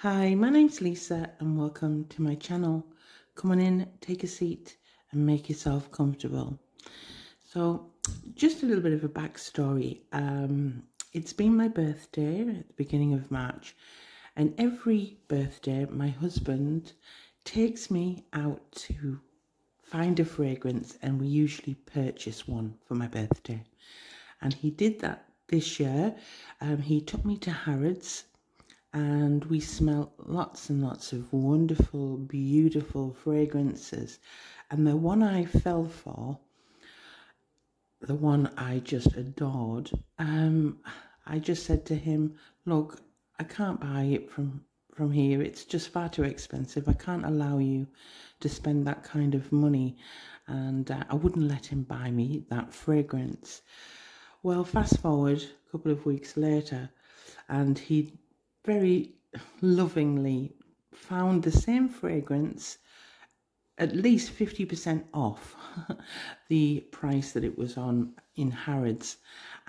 Hi, my name's Lisa and welcome to my channel. Come on in, take a seat and make yourself comfortable. So just a little bit of a backstory. It's been my birthday at the beginning of March, and every birthday my husband takes me out to find a fragrance, and we usually purchase one for my birthday. And he did that this year. He took me to Harrods and we smelled lots and lots of wonderful, beautiful fragrances. And the one I fell for, the one I just adored, I just said to him, look, I can't buy it from here. It's just far too expensive. I can't allow you to spend that kind of money. And I wouldn't let him buy me that fragrance. Well, fast forward a couple of weeks later, and he very lovingly found the same fragrance at least 50% off the price that it was on in Harrods,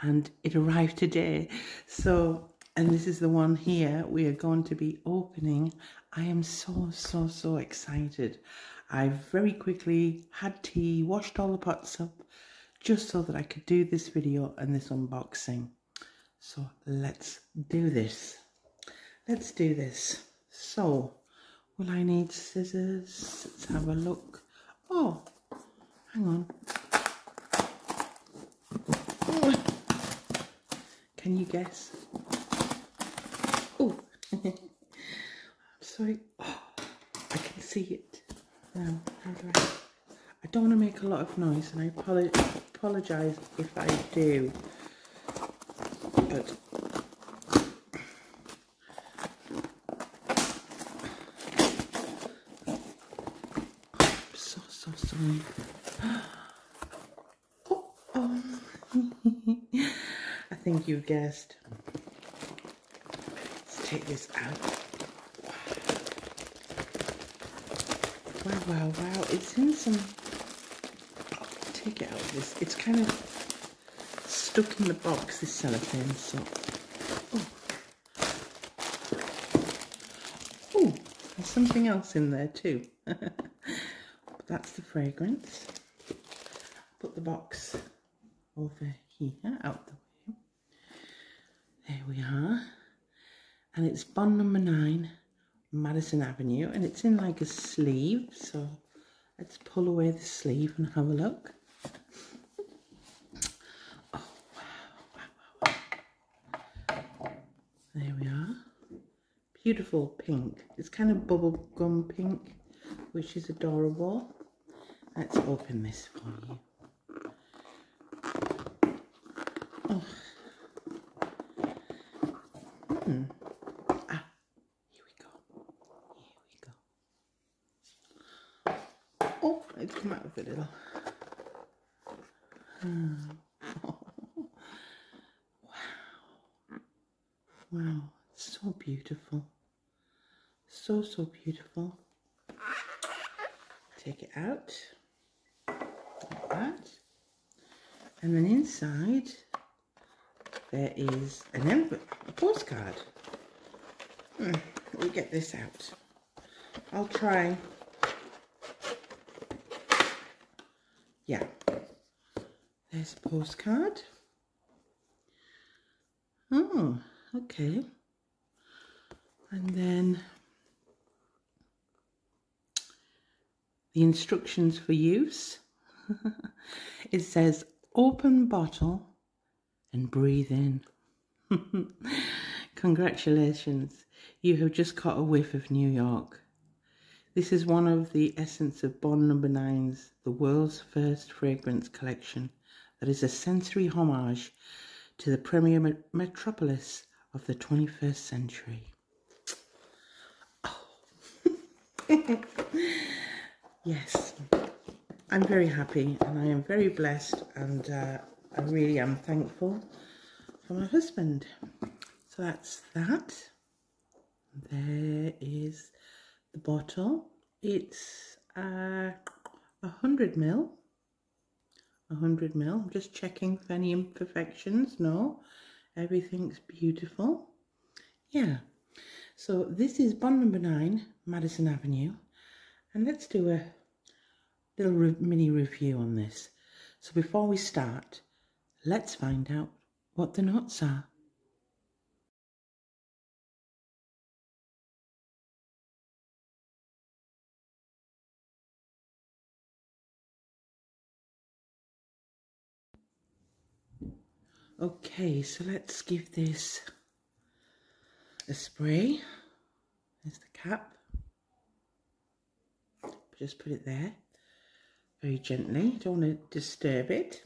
and it arrived today. So, and this is the one here we are going to be opening. I am so excited. I very quickly had tea, washed all the pots up just so that I could do this video and this unboxing. So let's do this. Let's do this. So, will I need scissors? Let's have a look. Oh, hang on. Can you guess? Oh, I'm sorry. Oh, I can see it. Now, how do I don't want to make a lot of noise, and I apologise if I do. But so sorry. Oh. I think you guessed. Let's take this out. Wow. It's in some... Take it out of this. It's kind of stuck in the box, this cellophane, so... Oh, there's something else in there too. But that's the fragrance. Put the box over here, out the way. There we are. And it's Bond number 9, Madison Avenue, and it's in like a sleeve, so let's pull away the sleeve and have a look. Oh, wow. There we are. Beautiful pink. It's kind of bubblegum pink, which is adorable. Let's open this for you. Oh. Ah, here we go. Oh, it's come out of a little. Oh. Wow, so beautiful. So beautiful. Take it out, like that. And then inside, there is an envelope, a postcard. Let me get this out. I'll try. Yeah, there's a postcard. Oh, okay. And then the instructions for use. It says, open bottle and breathe in. Congratulations, you have just caught a whiff of New York. This is one of the essence of Bond number 9's, the world's first fragrance collection that is a sensory homage to the premier metropolis of the 21st century. Oh. Yes, I'm very happy and I am very blessed, and I really am thankful for my husband. So that's that. There is the bottle. It's 100 ml. 100 ml. I'm just checking for any imperfections. No, everything's beautiful. Yeah. So this is Bond number 9, Madison Avenue, and let's do a little mini review on this. So before we start, let's find out what the notes are. Okay, so let's give this a spray. There's the cap. Just put it there very gently, don't want to disturb it.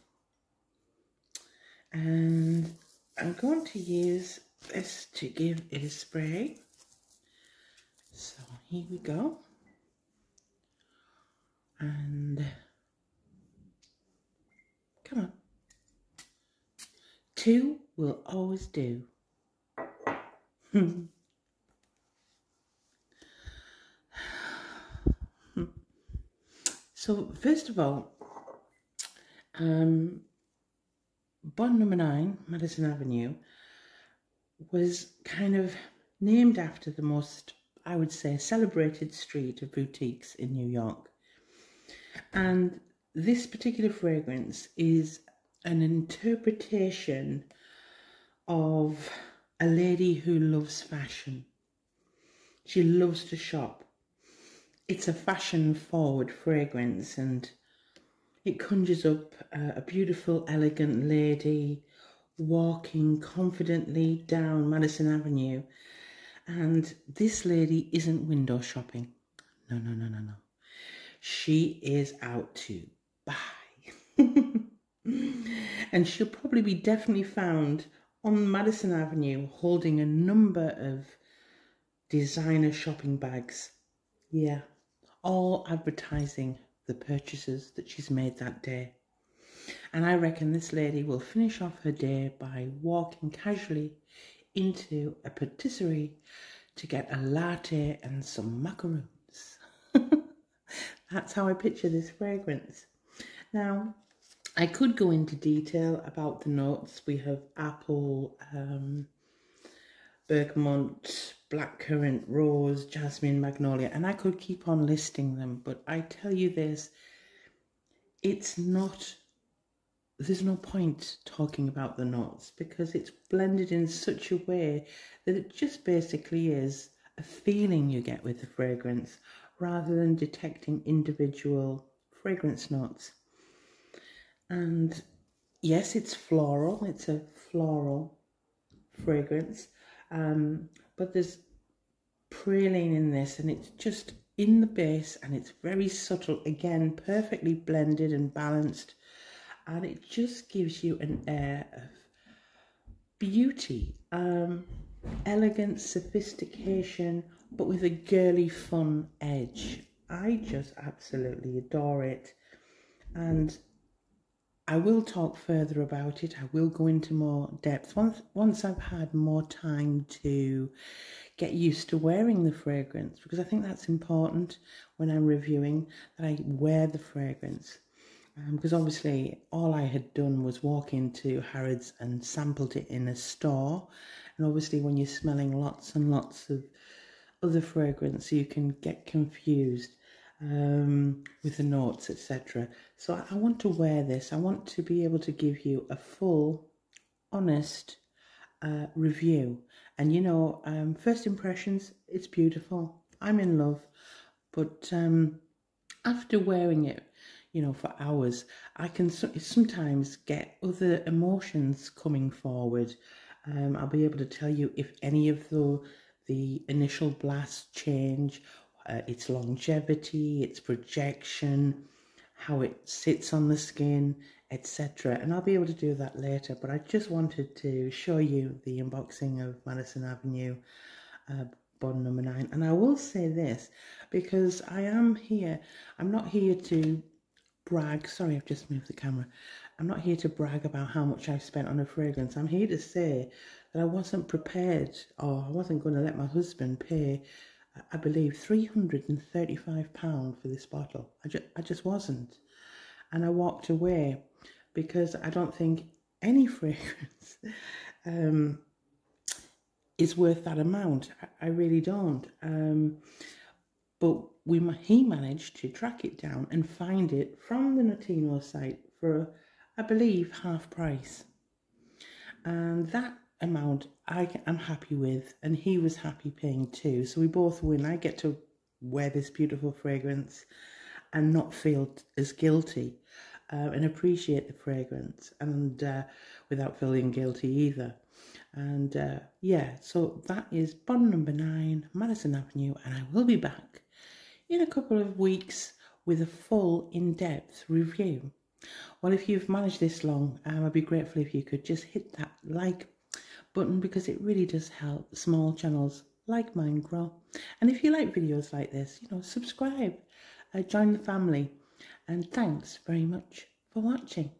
And I'm going to use this to give it a spray. So here we go. And come on. 2 will always do. So first of all, Bond number 9, Madison Avenue, was kind of named after the most, I would say, celebrated street of boutiques in New York. And this particular fragrance is an interpretation of a lady who loves fashion. She loves to shop. It's a fashion-forward fragrance, and it conjures up a beautiful, elegant lady walking confidently down Madison Avenue. And this lady isn't window shopping. No, no, no, no, no. She is out to buy. And she'll probably be definitely found on Madison Avenue holding a number of designer shopping bags. Yeah, all advertising the purchases that she's made that day. And I reckon this lady will finish off her day by walking casually into a patisserie to get a latte and some macaroons. That's how I picture this fragrance. Now, I could go into detail about the notes. We have apple, bergamot, blackcurrant, rose, jasmine, magnolia, and I could keep on listing them, but I tell you this, there's no point talking about the notes because it's blended in such a way that it just basically is a feeling you get with the fragrance rather than detecting individual fragrance notes. And yes, it's floral, it's a floral fragrance, but there's praline in this, and it's just in the base, and it's very subtle, again, perfectly blended and balanced, and it just gives you an air of beauty, elegance, sophistication, but with a girly fun edge. I just absolutely adore it, and I will talk further about it. I will go into more depth once I've had more time to get used to wearing the fragrance, because I think that's important when I'm reviewing, that I wear the fragrance. Because obviously all I had done was walk into Harrods and sampled it in a store. And obviously when you're smelling lots and lots of other fragrance, you can get confused with the notes, etc. So I want to wear this. I want to be able to give you a full, honest review. And you know, first impressions, it's beautiful. I'm in love. But after wearing it, you know, for hours, I can sometimes get other emotions coming forward. I'll be able to tell you if any of the initial blast change, its longevity, its projection, how it sits on the skin, etc. And I'll be able to do that later, but I just wanted to show you the unboxing of Madison Avenue Bond number 9. And I will say this, because I am here, I'm not here to brag. Sorry, I've just moved the camera. I'm not here to brag about how much I've spent on a fragrance. I'm here to say that I wasn't prepared, or I wasn't going to let my husband pay, I believe, £335 for this bottle. I just wasn't. And I walked away because I don't think any fragrance is worth that amount. I really don't. But he managed to track it down and find it from the Notino site for, I believe, half price. And that amount I'm happy with, and he was happy paying too. So we both win. I get to wear this beautiful fragrance and not feel as guilty, and appreciate the fragrance, and without feeling guilty either. And yeah, so that is Bond number 9, Madison Avenue, and I will be back in a couple of weeks with a full in-depth review. Well, if you've managed this long, I'd be grateful if you could just hit that like button, because it really does help small channels like mine grow. And if you like videos like this, subscribe, join the family, and thanks very much for watching.